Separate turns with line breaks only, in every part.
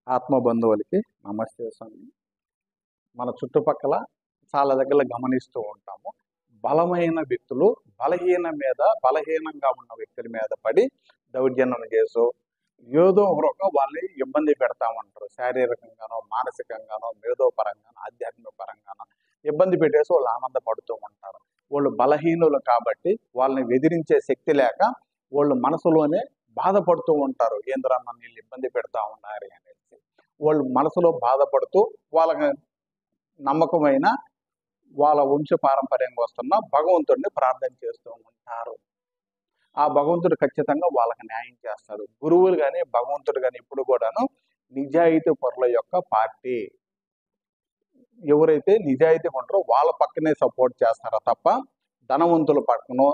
ఆత్మ బంధువులకి నమస్తే స్వామి. మన చుట్టుపక్కల చాలా దగ్గర గమనిస్తూ ఉంటాము. బలమైన వ్యక్తులు బలహీనంగా ఉన్న వ్యక్తుల మీద పడి దౌర్జన్యం చేసో ఏదో ఒక రకంగా వాళ్ళని ఇబ్బంది పెడతా ఉంటారు. శారీరకంగానో, మానసికంగానో, మేధోపరంగానో, ఆధ్యాత్మిక పరంగానో ఇబ్బంది పెట్టేసి వాళ్ళు ఆనందపడుతూ ఉంటారు. వాళ్ళు బలహీనులు కాబట్టి వాళ్ళని ఎదిరించే శక్తి లేక వాళ్ళు మనసులోనే బాధపడుతూ ఉంటారు. ఏంద్రా నన్ను వీళ్ళు ఇబ్బంది పెడతా ఉన్నారు అనేసి వాళ్ళు మనసులో బాధపడుతూ వాళ్ళకి నమ్మకమైన వాళ్ళ వంశ పారంపర్యంగా వస్తున్న భగవంతుడిని ప్రార్థన చేస్తూ ఉంటారు. ఆ భగవంతుడు ఖచ్చితంగా వాళ్ళకి న్యాయం చేస్తాడు. గురువులు కానీ భగవంతుడు కానీ ఇప్పుడు కూడాను నిజాయితీ పరుల యొక్క పార్టీ. ఎవరైతే నిజాయితీగా ఉంటారో వాళ్ళ పక్కనే సపోర్ట్ చేస్తారో తప్ప ధనవంతుల పక్కనో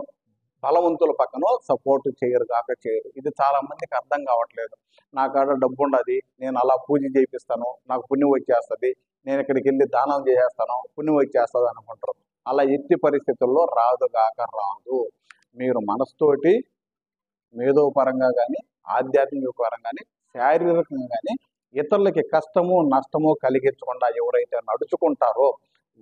బలవంతుల పక్కనో సపోర్ట్ చేయరు చేయరు. ఇది చాలా మందికి అర్థం కావట్లేదు. నా కాడ డబ్బు ఉండదు, నేను అలా పూజ చేయిస్తాను, నాకు పుణ్యం వచ్చేస్తుంది, నేను ఇక్కడికి వెళ్ళి దానం చేసేస్తాను, పుణ్యం వచ్చేస్తుంది అనుకుంటారు. అలా ఎట్టి పరిస్థితుల్లో రాదు. మీరు మనసుతోటి మేధోపరంగా కానీ ఆధ్యాత్మిక పరంగా కానీ శారీరకంగా కానీ ఇతరులకి కష్టము నష్టము కలిగించకుండా ఎవరైతే నడుచుకుంటారో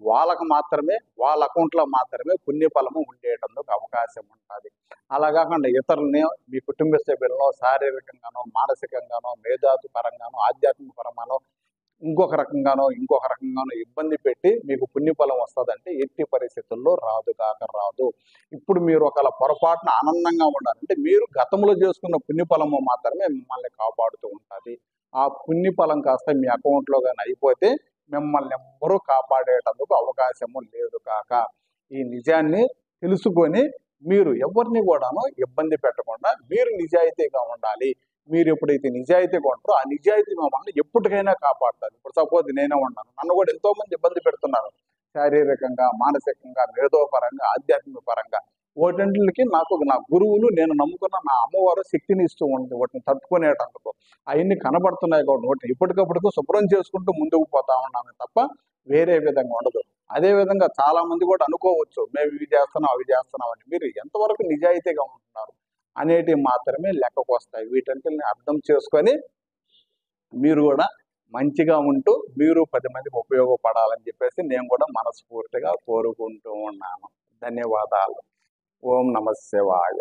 వాళ్ళకు మాత్రమే, వాళ్ళ అకౌంట్లో మాత్రమే పుణ్యఫలము ఉండేటందుకు అవకాశం ఉంటుంది. అలా కాకుండా ఇతరులని, మీ కుటుంబ సభ్యులను శారీరకంగానో, మానసికంగానో, మేధాతు పరంగానో, ఆధ్యాత్మిక పరంగానో ఇంకొక రకంగానో ఇబ్బంది పెట్టి మీకు పుణ్యఫలం వస్తుందంటే ఎట్టి పరిస్థితుల్లో రాదు. ఇప్పుడు మీరు ఒకవేళ పొరపాటున ఆనందంగా ఉండాలంటే మీరు గతంలో చేసుకున్న పుణ్యఫలము మాత్రమే మిమ్మల్ని కాపాడుతూ ఉంటుంది. ఆ పుణ్యఫలం కాస్త మీ అకౌంట్లో కానీ అయిపోతే మిమ్మల్ని ఎవ్వరూ కాపాడేటందుకు అవకాశము లేదు కాక. ఈ నిజాన్ని తెలుసుకొని మీరు ఎవరిని కూడాను ఇబ్బంది పెట్టకుండా మీరు నిజాయితీగా ఉండాలి. మీరు ఎప్పుడైతే నిజాయితీగా ఉంటారో ఆ నిజాయితీ మమ్మల్ని ఎప్పటికైనా కాపాడుతుంది. ఇప్పుడు సపోజ్ నేనే ఉన్నాను, నన్ను కూడా ఎంతో మంది ఇబ్బంది పెడుతున్నారు, శారీరకంగా, మానసికంగా, మేధోపరంగా, ఆధ్యాత్మిక పరంగా. వాటికి నా గురువులు, నేను నమ్ముకున్న నా అమ్మవారు శక్తిని ఇస్తూ ఉంది వాటిని తట్టుకునేటందుకు. అవన్నీ కనబడుతున్నాయి కాబట్టి వాటిని ఇప్పటికప్పుడు శుభ్రం చేసుకుంటూ ముందుకు పోతా ఉన్నాను తప్ప వేరే విధంగా ఉండదు. అదే విధంగా చాలా మంది కూడా అనుకోవచ్చు, మేము ఇవి చేస్తున్నాం అవి చేస్తున్నాం అని. మీరు ఎంతవరకు నిజాయితీగా ఉంటున్నారు అనేటివి మాత్రమే లెక్కకు వస్తాయి. వీటంటిని అర్థం చేసుకొని మీరు కూడా మంచిగా ఉంటూ మీరు 10 మందికి ఉపయోగపడాలని చెప్పేసి నేను కూడా మనస్ఫూర్తిగా కోరుకుంటూ ఉన్నాను. ధన్యవాదాలు. ఓం నమః శివాయ.